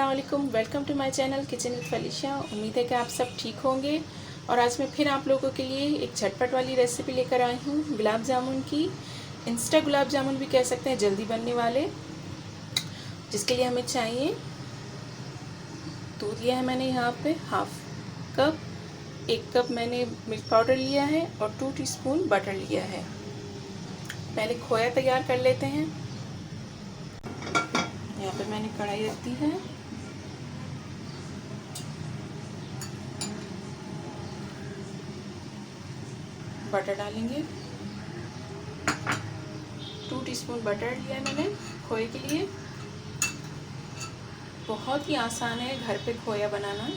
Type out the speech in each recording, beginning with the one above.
अस्सलामुअलैकुम, welcome to my channel kitchen with Falisha. उम्मीद है कि आप सब ठीक होंगे। और आज मैं फिर आप लोगों के लिए एक झटपट वाली रेसिपी लेकर आई हूँ, गुलाब जामुन की। इंस्टा गुलाब जामुन भी कह सकते हैं, जल्दी बनने वाले। जिसके लिए हमें चाहिए दूध लिया है मैंने यहाँ पे हाफ कप, 1 कप मैंने मिल्क पाउडर लिया है और 2 टीस्पून बटर लिया है। पहले खोया तैयार कर लेते हैं। यहाँ पे मैंने कढ़ाई रख दी है। बटर डालेंगे, 2 टीस्पून बटर लिया है मैंने खोए के लिए। बहुत ही आसान है घर पे खोया बनाना।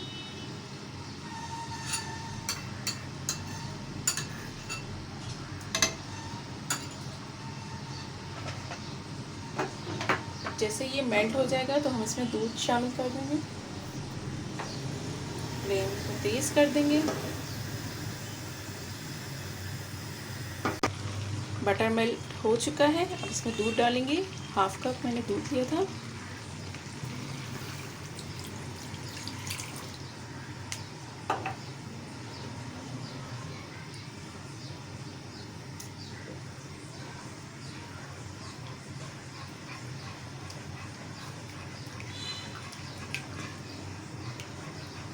जैसे ये मेल्ट हो जाएगा तो हम इसमें दूध शामिल कर देंगे। फ्लेम को तेज कर देंगे। बटर मेल्ट हो चुका है, अब इसमें दूध डालेंगे। हाफ कप मैंने दूध लिया था।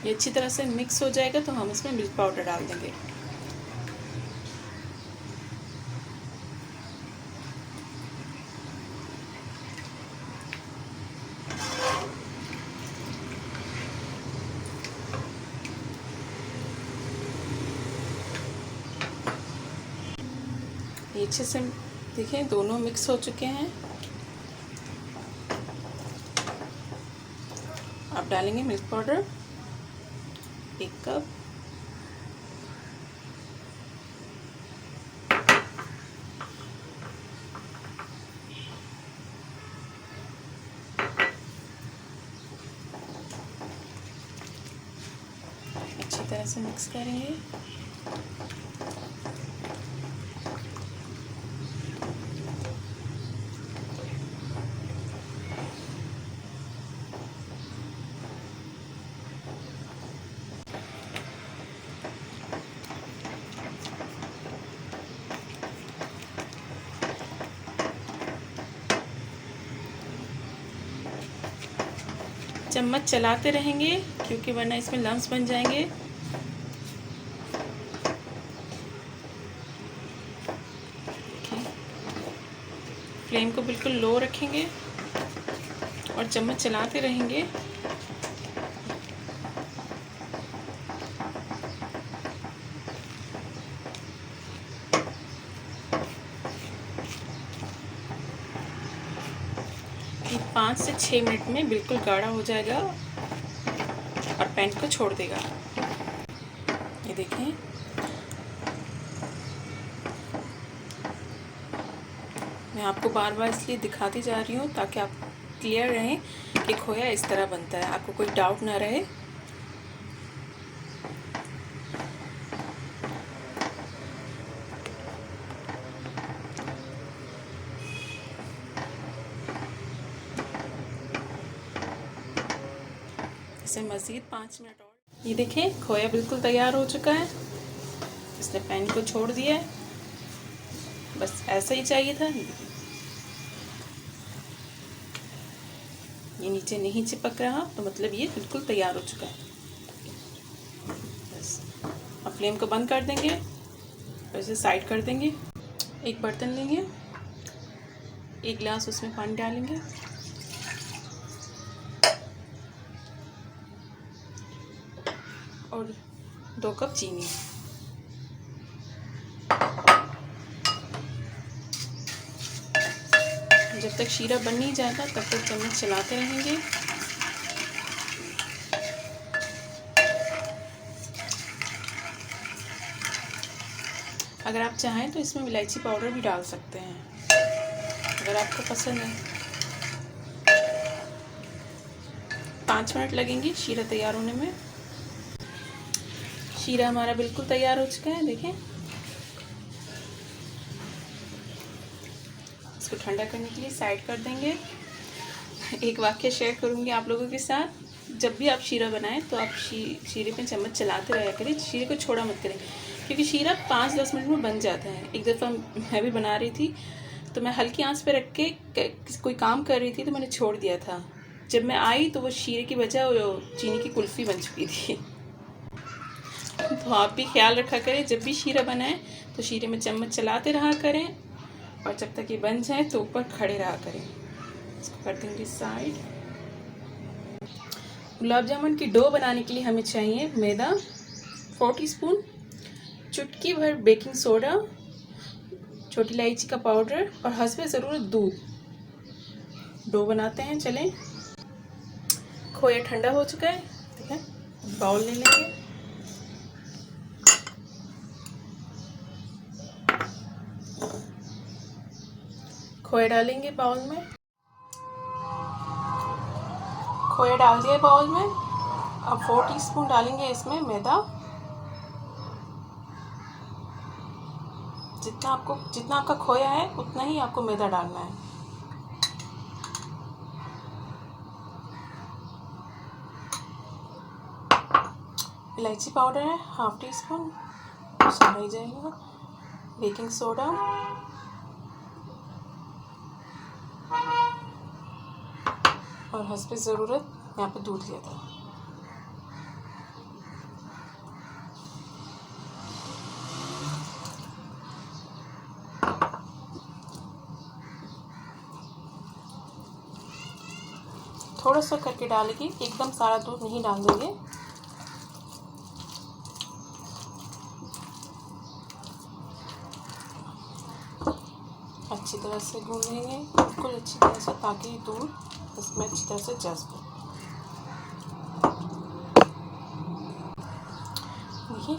ये अच्छी तरह से मिक्स हो जाएगा तो हम इसमें मिल्क पाउडर डाल देंगे। ये अच्छे से देखें, दोनों मिक्स हो चुके हैं। अब डालेंगे मिल्क पाउडर 1 कप। अच्छी तरह से मिक्स करेंगे। चम्मच चलाते रहेंगे क्योंकि वरना इसमें लम्स बन जाएंगे। फ्लेम को बिल्कुल लो रखेंगे और चम्मच चलाते रहेंगे। ये 5 से 6 मिनट में बिल्कुल गाढ़ा हो जाएगा और पैन को छोड़ देगा। ये देखें, मैं आपको बार बार इसलिए दिखाती जा रही हूँ ताकि आप क्लियर रहें कि खोया इस तरह बनता है, आपको कोई डाउट ना रहे। इसे मज़ीद 5 मिनट और। ये देखें, खोया बिल्कुल तैयार हो चुका है। इसने पैन को छोड़ दिया है, बस ऐसा ही चाहिए था। ये नीचे नहीं चिपक रहा तो मतलब ये बिल्कुल तैयार हो चुका है। बस अब फ्लेम को बंद कर देंगे और इसे साइड कर देंगे। एक बर्तन लेंगे, 1 गिलास उसमें पानी डालेंगे और 2 कप चीनी। जब तक शीरा बन नहीं जाता तब तक चम्मच चलाते रहेंगे। अगर आप चाहें तो इसमें इलायची पाउडर भी डाल सकते हैं, अगर आपको पसंद है। 5 मिनट लगेंगे शीरा तैयार होने में। शीरा हमारा बिल्कुल तैयार हो चुका है, देखें। इसको ठंडा करने के लिए साइड कर देंगे। एक वाक्य शेयर करूंगी आप लोगों के साथ। जब भी आप शीरा बनाएं तो आप शीरे पे चम्मच चलाते रहा करें, शीरे को छोड़ा मत करें, क्योंकि शीरा 5-10 मिनट में बन जाता है। एक दफ़ा मैं भी बना रही थी तो मैं हल्की आंच पे रख के कोई काम कर रही थी तो मैंने छोड़ दिया था। जब मैं आई तो वो शीरे की बजाय वो चीनी की कुल्फ़ी बन चुकी थी। तो आप भी ख्याल रखा करें, जब भी शीरा बनाएं तो शीरे में चम्मच चलाते रहा करें, और जब तक ये बन जाए तो ऊपर खड़े रहा करें। इसको कर देंगे साइड। गुलाब जामुन की डो बनाने के लिए हमें चाहिए मैदा 4 टीस्पून, चुटकी भर बेकिंग सोडा, छोटी इलायची का पाउडर और हस्बे ज़रूरत दूध। डो बनाते हैं, चलें। खोया ठंडा हो चुका है, ठीक है। बाउल ले लेंगे, खोया डालेंगे बाउल में, खोया डाल दिए बाउल में। अब 4 टीस्पून डालेंगे इसमें मैदा। जितना आपका खोया है उतना ही आपको मैदा डालना है। इलायची पाउडर है 1/2 टीस्पून, सारा ही जाएगा। बेकिंग सोडा, और हस्बे ज़रूरत यहाँ पे दूध लिया था। थोड़ा सा करके डालेंगे, एकदम सारा दूध नहीं डाल देंगे। अच्छी तरह से गूंदेंगे, बिल्कुल अच्छी तरह से, ताकि दूध इसमें अच्छी तरह से जज़्ब हो। देखिए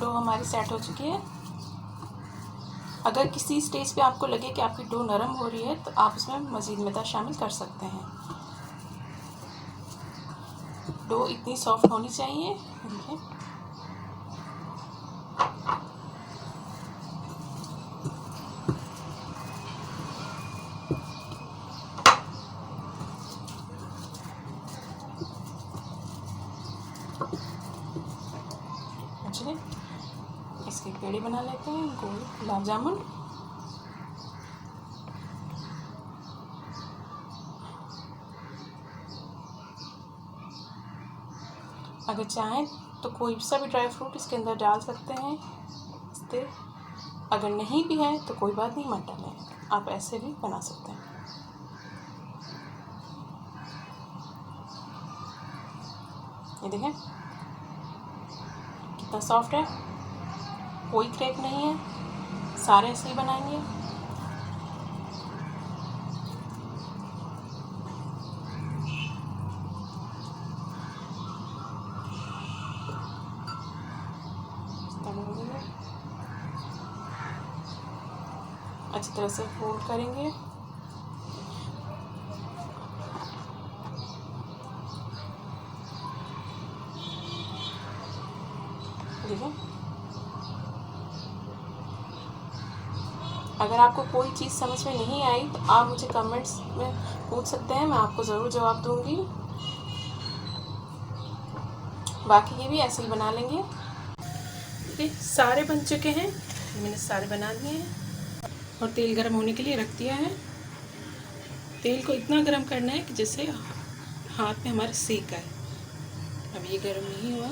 डो हमारी सेट हो चुकी है। अगर किसी स्टेज पे आपको लगे कि आपकी डो नरम हो रही है तो आप उसमें मज़ीद मैदा शामिल कर सकते हैं। डो इतनी सॉफ्ट होनी चाहिए। देखिए चलिए इसके पेड़े बना लेते हैं, गोल गुलाब जामुन। अगर चाहें तो कोई सा भी ड्राई फ्रूट इसके अंदर डाल सकते हैं इससे। अगर नहीं भी है तो कोई बात नहीं, मत डालें, आप ऐसे भी बना सकते हैं। ये देखें कितना सॉफ्ट है, कोई क्रैक नहीं है, सारे ऐसे ही बनाएंगे। अच्छी तरह से फोल्ड करेंगे। देखिए अगर आपको कोई चीज़ समझ में नहीं आई तो आप मुझे कमेंट्स में पूछ सकते हैं, मैं आपको ज़रूर जवाब दूंगी। बाकी ये भी ऐसे ही बना लेंगे। ये सारे बन चुके हैं, मैंने सारे बना लिए हैं और तेल गर्म होने के लिए रख दिया है। तेल को इतना गर्म करना है कि जैसे हाथ में हमारे सेक आए। अब ये गर्म नहीं हुआ,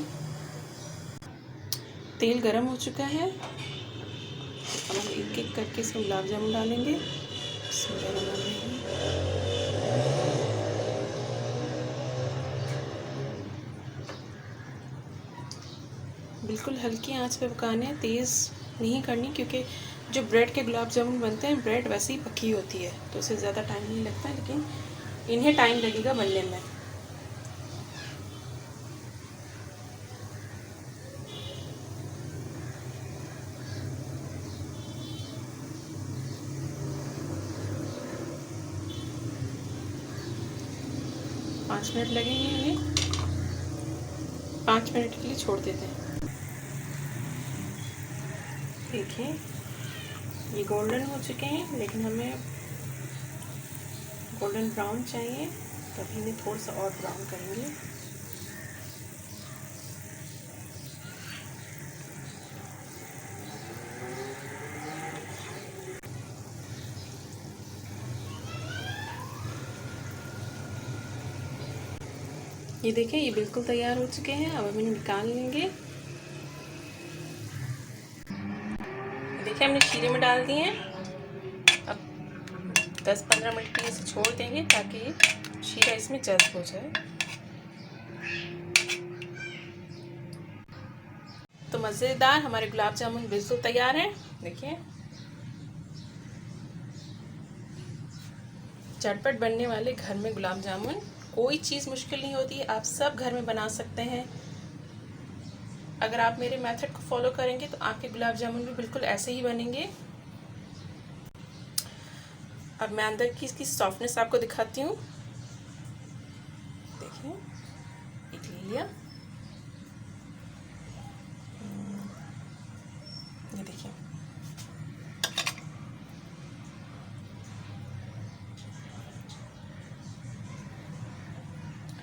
तेल गर्म हो चुका है। अब हम एक एक करके इसमें गुलाब जामुन डालेंगे। बिल्कुल हल्की आंच पे पकाने हैं, तेज़ नहीं करनी, क्योंकि जो ब्रेड के गुलाब जामुन बनते हैं ब्रेड वैसे ही पकी होती है तो उससे ज़्यादा टाइम नहीं लगता, लेकिन इन्हें टाइम लगेगा बनने में। पाँच मिनट लगेंगे इन्हें, 5 मिनट के लिए छोड़ देते हैं। देखिए ये गोल्डन हो चुके हैं, लेकिन हमें गोल्डन ब्राउन चाहिए। तभी इन्हें थोड़ा सा और ब्राउन करेंगे। ये देखें, ये बिल्कुल तैयार हो चुके हैं। अब हम इन्हें निकाल लेंगे। देखिए हमने शीरे में डाल दिए हैं। अब 10-15 मिनट के लिए इसे छोड़ देंगे ताकि शीरा इसमें जज्ब हो जाए। तो मज़ेदार हमारे गुलाब जामुन बिल्कुल तैयार हैं। देखिए झटपट बनने वाले घर में गुलाब जामुन, कोई चीज़ मुश्किल नहीं होती, आप सब घर में बना सकते हैं। अगर आप मेरे मेथड को फॉलो करेंगे तो आपके गुलाब जामुन भी बिल्कुल ऐसे ही बनेंगे। अब मैं अंदर की इसकी सॉफ्टनेस आपको दिखाती हूँ। देखिए एक ले लिया, ये देखिए।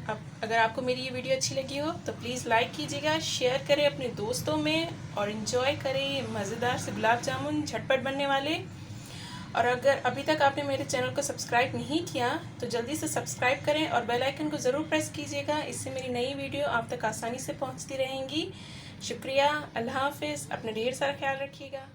अब अगर आपको मेरी ये वीडियो अच्छी लगी हो तो प्लीज़ लाइक कीजिएगा, शेयर करें अपने दोस्तों में और इन्जॉय करें ये मज़ेदार से गुलाब जामुन झटपट बनने वाले। और अगर अभी तक आपने मेरे चैनल को सब्सक्राइब नहीं किया तो जल्दी से सब्सक्राइब करें और बेल आइकन को ज़रूर प्रेस कीजिएगा। इससे मेरी नई वीडियो आप तक आसानी से पहुंचती रहेंगी। शुक्रिया, अल्लाह हाफ़िज़, अपना ढेर सारा ख्याल रखिएगा।